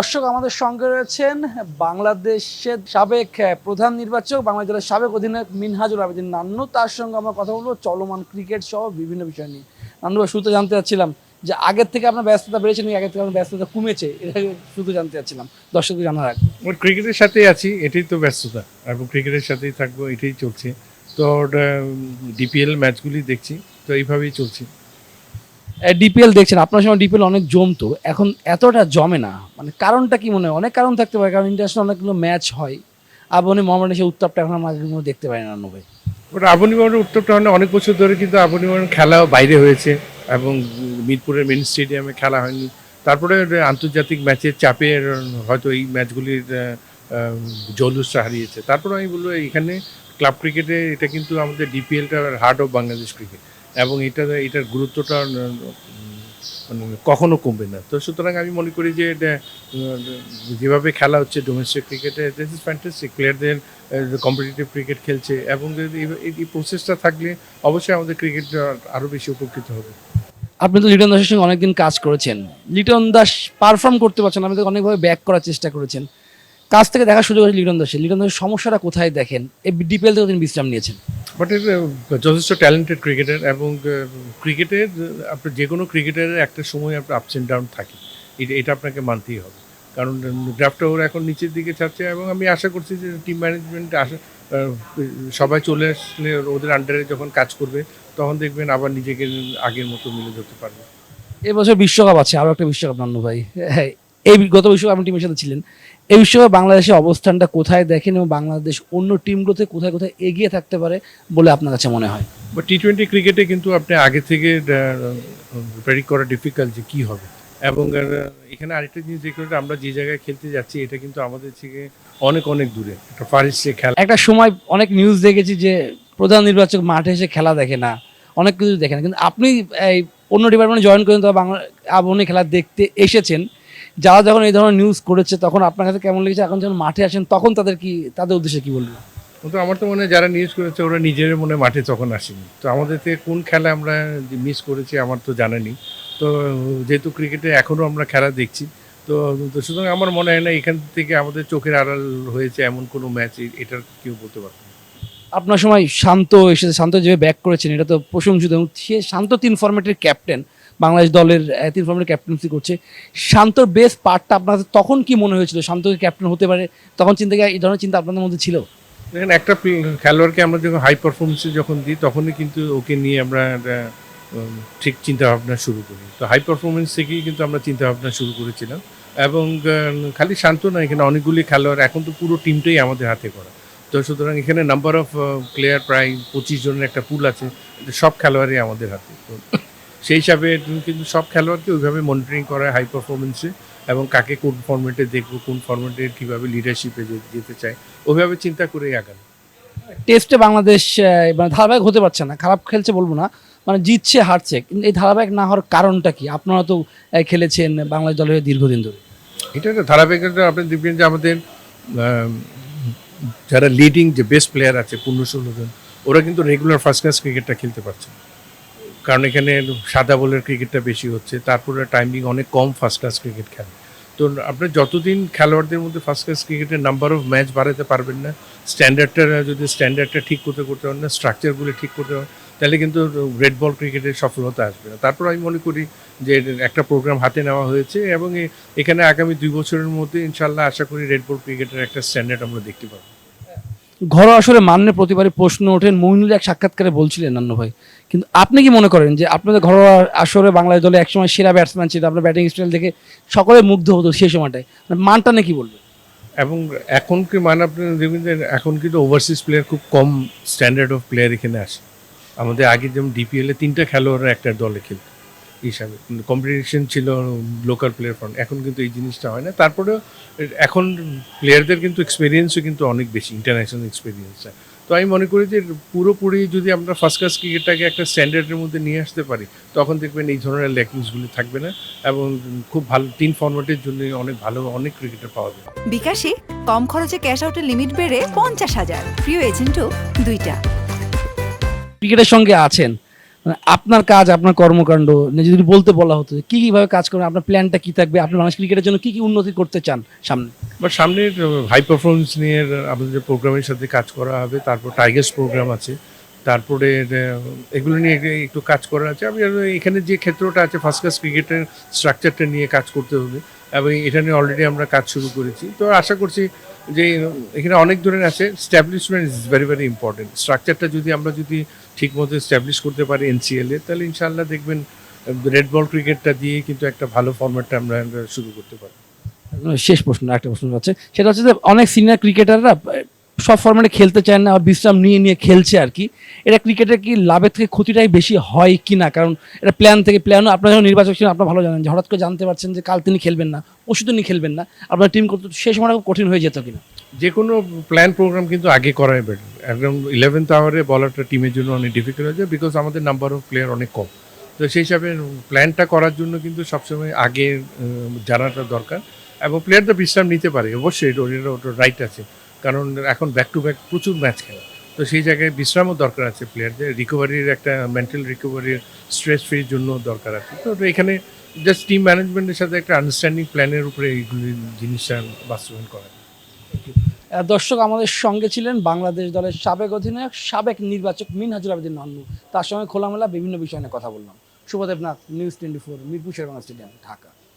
দর্শক আমাদের সঙ্গে রয়েছেন বাংলাদেশের সাবেক প্রধান নির্বাচক, বাংলাদেশ দলের সাবেক অধিনায়ক মিনহাজুল আবেদিন নান্নু। তার সঙ্গে আমরা কথা বলবো চলমান ক্রিকেট সহ বিভিন্ন বিষয় নিয়ে। নান্নু ভাই, শুরুতে জানতে চাচ্ছিলাম যে আগের থেকে আপনার ব্যস্ততা বেড়েছে নাকি আগের থেকে আপনার ব্যস্ততা কমেছে, এটা শুধু জানতে চাচ্ছিলাম, দর্শকদের জানার আগে। ক্রিকেটের সাথেই আছি, এটাই তো ব্যস্ততা, এবং ক্রিকেটের সাথেই থাকবো, এটাই চলছে। তো ডিপিএল ম্যাচগুলি দেখছি, তো এইভাবেই চলছে। ডিপিএল দেখছেন, আপনার সময় ডিপিএল অনেক জমতো, এখন এতটা জমে না, মানে কারণটা কি মনে হয়? অনেক কারণ থাকতে পারে, কারণ ইন্টারন্যাশনাল অনেকগুলো ম্যাচ হয়। আবনি মোহাম্মদ সেই উত্তাপটা এখন আমরা আগের মতো দেখতে পাই না। নান্নু ভাই, ওটা আবনি মোহনের উত্তরটা হয় না, অনেক বছর ধরে কিন্তু আবনি মোহন খেলাও বাইরে হয়েছে, এবং মিরপুরের মেন স্টেডিয়ামে খেলা হয়নি। তারপরে আন্তর্জাতিক ম্যাচের চাপে হয়তো এই ম্যাচগুলির জৌলুসটা হারিয়েছে। তারপরে আমি বলবো এখানে ক্লাব ক্রিকেটে এটা কিন্তু আমাদের ডিপিএলটা হার্ট অফ বাংলাদেশ ক্রিকেট, এবং এটার গুরুত্বটা মানে কখনো কমবে না। তো সুতরাং আমি মনে করি যে যেভাবে খেলা হচ্ছে ডোমেস্টিক ক্রিকেটে, দিস ইজ ফ্যান্টাস্টিক। প্লেয়ারদের কম্পিটিটিভ ক্রিকেট খেলছে, এবং এই প্রসেসটা থাকলে অবশ্যই আমাদের ক্রিকেট আরও বেশি উপকৃত হবে। আপনি তো লিটন দাসের সঙ্গে অনেকদিন কাজ করেছেন। লিটন দাস পারফর্ম করতে পারছেন, আপনি তো অনেকভাবে ব্যাক করার চেষ্টা করেছেন। কাছ থেকে দেখার সুযোগ আছে লিটন দাসের সমস্যাটা কোথায় দেখেন? এই ডিপিএল থেকে তিনি বিশ্রাম নিয়েছেন, বাট যথেষ্ট ট্যালেন্টেড ক্রিকেটার, এবং ক্রিকেটের আপনার যে কোনো ক্রিকেটারের একটা সময় আপনার আপস অ্যান্ড ডাউন থাকে, এটা আপনাকে মানতেই হবে। কারণ ড্রাফটটা ওরা এখন নিচের দিকে ছাড়ছে, এবং আমি আশা করছি যে টিম ম্যানেজমেন্ট সবাই চলে আসলে ওদের আন্ডারে যখন কাজ করবে, তখন দেখবেন আবার নিজেকে আগের মতো মিলে যেতে পারবে। এবছর বিশ্বকাপ আছে, আরও একটা বিশ্বকাপ। নান্নু ভাই, হ্যাঁ, এই গত বিশ্বকাপ আপনি টিমের সাথে ছিলেন। এই বিশ্বকাপ বাংলাদেশের অবস্থানটা কোথায় দেখেন, এবং বাংলাদেশ অন্য টিমগুলোতে কোথায় কোথায় এগিয়ে থাকতে পারে বলে আপনার কাছে মনে হয়? বা টি-20 ক্রিকেটে কিন্তু আপনি আগে থেকে প্রেডিক্ট করা ডিফিকাল্ট যে কী হবে। এবং এখানে আরেকটা জিনিস দেখতে হবে, আমরা যে জায়গায় খেলতে যাচ্ছি এটা কিন্তু আমাদের থেকে অনেক অনেক দূরে, একটা ফারিস্টে খেলা। একটা সময় অনেক নিউজ দেখেছি যে প্রধান নির্বাচক মাঠে এসে খেলা দেখে না, অনেক কিছু দেখে না, কিন্তু আপনি এই অন্য ডিপার্টমেন্টে জয়েন করেন, তো বাংলা আপনি খেলা দেখতে এসেছেন। যারা যখন এই ধরনের নিউজ করেছে তখন আপনার কাছে কেমন লেগেছে? এখন যখন মাঠে আসেন তখন তাদের উদ্দেশ্যে কি বলবেন? তো আমার তো মনে হয় যারা নিউজ করেছে ওরা নিজের মনে মাঠে তখন আসেনি। তো আমাদের থেকে কোন খেলা আমরা মিস করেছি আমার তো জানা নেই। তো যেহেতু ক্রিকেটে এখনও আমরা খেলা দেখছি, তো তো সুতরাং আমার মনে হয় না এখান থেকে আমাদের চোখের আড়াল হয়েছে এমন কোনো ম্যাচ এটার কেউ বলতে পারবে না। আপনার সময় শান্ত এসেছে, শান্ত যেভাবে ব্যাক করেছেন এটা তো প্রশংসিত, এবং সে শান্ত 3 ফরম্যাটের ক্যাপ্টেন, বাংলাদেশ দলের 3 ফরম্যাটের ক্যাপ্টেন্সি করছে। শান্তর বেস্ট পার্টটা আপনার তখন কি মনে হয়েছিল? শান্তকে ক্যাপ্টেন হতে পারে, তখন এই ধরনের চিন্তা আপনাদের মধ্যে ছিল? দেখেন, একটা খেলোয়াড়কে আমরা যখন হাই পারফরমেন্সে যখন দিই, তখনই কিন্তু ওকে নিয়ে আমরা ঠিক চিন্তাভাবনা শুরু করি। তো হাই পারফরমেন্স থেকেই কিন্তু আমরা চিন্তাভাবনা শুরু করেছিলাম, এবং খালি শান্ত না, এখানে অনেকগুলি খেলোয়াড়, এখন তো পুরো টিমটাই আমাদের হাতে করা। তো সুতরাং এখানে নাম্বার অফ প্লেয়ার প্রায় 25 জনের একটা পুল আছে, সব খেলোয়াড়ই আমাদের হাতে। তো সেই হিসাবে কিন্তু সব খেলোয়াড়কে ওইভাবে মনিটরিং করা হাই পারফরমেন্সে, এবং কাকে কোন ফর্মেটে দেখবো, কোন ফর্মেটে কীভাবে লিডারশিপে যেতে চায়, ওইভাবে চিন্তা করেই আগান। টেস্টে বাংলাদেশ মানে ধারাবাহিক হতে পারছে না, খারাপ খেলছে বলবো না, মানে জিতছে হারছে, কিন্তু এই ধারাবাহিক না হওয়ার কারণটা কি? আপনারা তো খেলেছেন বাংলাদেশ দলের দীর্ঘদিন ধরে। এটা একটা ধারাবাহিকতা। আপনি দেখবেন যে আমাদের যারা লিডিং যে বেস্ট প্লেয়ার আছে 15-16 জন, ওরা কিন্তু রেগুলার ফার্স্ট ক্লাস ক্রিকেটটা খেলতে পারছে, কারণ এখানে সাদা বলের ক্রিকেটটা বেশি হচ্ছে। তারপরে টাইমিং অনেক কম ফার্স্ট ক্লাস ক্রিকেট খেলে। তো আপনার যতদিন খেলোয়াড়দের মধ্যে ফার্স্ট ক্লাস ক্রিকেটের নাম্বার অফ ম্যাচ বাড়াতে পারবেন না, স্ট্যান্ডার্ডটা ঠিক করতে পারেন না, স্ট্রাকচারগুলো ঠিক করতে পারেন, তাহলে কিন্তু রেড বল ক্রিকেটের সফলতা আসবে না। তারপর আমি মনে করি যে একটা প্রোগ্রাম হাতে নেওয়া হয়েছে, এবং এখানে আগামী 2 বছরের মধ্যে ইনশাল্লাহ আশা করি রেড বল ক্রিকেটের একটা স্ট্যান্ডার্ড আমরা দেখতে পাবো। ঘরোয়া আসরে মান্যের প্রতিবারই প্রশ্ন ওঠেন, মইনুল এক সাক্ষাৎকারে বলছিলেন নান্নু ভাই, কিন্তু আপনি কি মনে করেন যে আপনাদের ঘরোয়া আসরে বাংলাদেশ দলে একসময় সেরা ব্যাটসম্যান ছিল, আপনার ব্যাটিং স্টাইল দেখে সকলে মুগ্ধ হতো সেই সময়টায়, মানে মানটা নিয়ে কি বলবেন? এবং এখন কি মানে আপনি দেখবেন যে এখন কিন্তু ওভারসিজ প্লেয়ার খুব কম স্ট্যান্ডার্ড অফ প্লেয়ার এখানে আসে। আমাদের আগে যেমন ডিপিএলে 3টা খেলোয়াড়রা একটা দলে খেলত হিসাবে, কম্পিটিশন ছিল লোকাল প্লেয়ার ফ্রন্ট। এখন কিন্তু এই জিনিসটা হয় না। তারপরেও এখন প্লেয়ারদের কিন্তু এক্সপিরিয়েন্সও কিন্তু অনেক বেশি, ইন্টারন্যাশনাল এক্সপিরিয়েন্স। তো আমি মনে করি যে পুরোপুরি যদি আমরা ফার্স্ট ক্লাস ক্রিকেটটাকে একটা স্ট্যান্ডার্ডের মধ্যে নিয়ে আসতে পারি, তখন দেখবেন এই ধরনের ল্যাকিংসগুলি থাকবে না, এবং খুব ভালো 3 ফরম্যাটের জন্য অনেক ক্রিকেটার পাওয়া যায়। বিকাশে কম খরচে ক্যাশ আউটের লিমিট বেড়ে 50,000, প্রিয় এজেন্টও 2টা। ক্রিকেটের সঙ্গে আছেন, মানে আপনার কাজ, আপনার কর্মকাণ্ড নিয়ে যদি বলতে বলা হতো যে কি কিভাবে কাজ করবেন, আপনার প্ল্যানটা কি থাকবে, আপনি বাংলাদেশ ক্রিকেটের জন্য কি কি উন্নতি করতে চান সামনে? বাট সামনের হাই পারফরমেন্স নিয়ে আমাদের প্রোগ্রামের সাথে কাজ করা হবে, তারপর টাইগার্স প্রোগ্রাম আছে, তারপরে এগুলো নিয়ে একটু কাজ করার আছে। আমি এখানে যে ক্ষেত্রটা আছে ফার্স্ট ক্লাস ক্রিকেটের স্ট্রাকচারটা নিয়ে কাজ করতে হবে, এবং এটা নিয়ে অলরেডি আমরা কাজ শুরু করেছি। তো আশা করছি যে এখানে অনেক ধরনের আছে, establishment is very very important. স্ট্রাকচারটা আমরা যদি ঠিক মতো স্ট্যাবলিশ করতে পারি এনসিএল এ, তাহলে ইনশাআল্লাহ দেখবেন রেড বল ক্রিকেটটা দিয়ে কিন্তু একটা ভালো ফরম্যাটটা আমরা শুরু করতে পারি। শেষ প্রশ্ন, একটা প্রশ্ন আছে, সেটা হচ্ছে যে অনেক সিনিয়র ক্রিকেটাররা সব ফরম্যাটে খেলতে চায় না, বিশ্রাম নিয়ে নিয়ে খেলছে আর কি। এটা ক্রিকেটের কি লাভের থেকে ক্ষতিটাই বেশি হয় কি না? কারণ এটা প্ল্যান থেকে প্ল্যানও, আপনার যখন নির্বাচক ছিলেন আপনার ভালো জানেন যে হঠাৎ করে জানতে পারছেন যে কাল তিনি খেলবেন না, পরশু তিনি খেলবেন না, আপনার টিম করতে সেই সময়টা খুব কঠিন হয়ে যেত কিনা? যে কোনো প্ল্যান প্রোগ্রাম কিন্তু আগে করাই বেটার। একদম 11th আওয়ারে বলাটা টিমের জন্য অনেক ডিফিকাল্ট হয়ে যায়, বিকজ আমাদের নাম্বার অফ প্লেয়ার অনেক কম। তো সেই হিসাবে প্ল্যানটা করার জন্য কিন্তু সবসময় আগে জানাটা দরকার, এবং প্লেয়ারদের বিশ্রাম নিতে পারে অবশ্যই, ওটা রাইট আছে, কারণ এখন ব্যাক টু ব্যাক প্রচুর ম্যাচ খেলে। তো সেই জায়গায় বিশ্রামও দরকার আছে, প্লেয়ারদের রিকভারির, একটা মেন্টাল রিকভারির, স্ট্রেস ফ্রির জন্য দরকার আছে। তো এখানে জাস্ট টিম ম্যানেজমেন্টের সাথে একটা আন্ডারস্ট্যান্ডিং প্ল্যানের উপরে এইগুলি জিনিসটা বাস্তবায়ন করা। দর্শক, আমাদের সঙ্গে ছিলেন বাংলাদেশ দলের সাবেক অধিনায়ক, সাবেক নির্বাচক মিনহাজুল আবেদিন নান্নু। তার সঙ্গে খোলামেলা বিভিন্ন বিষয় নিয়ে কথা বললাম। Subhadeb Nath, news 24, Mirpur Sherebangla stadium, Dhaka.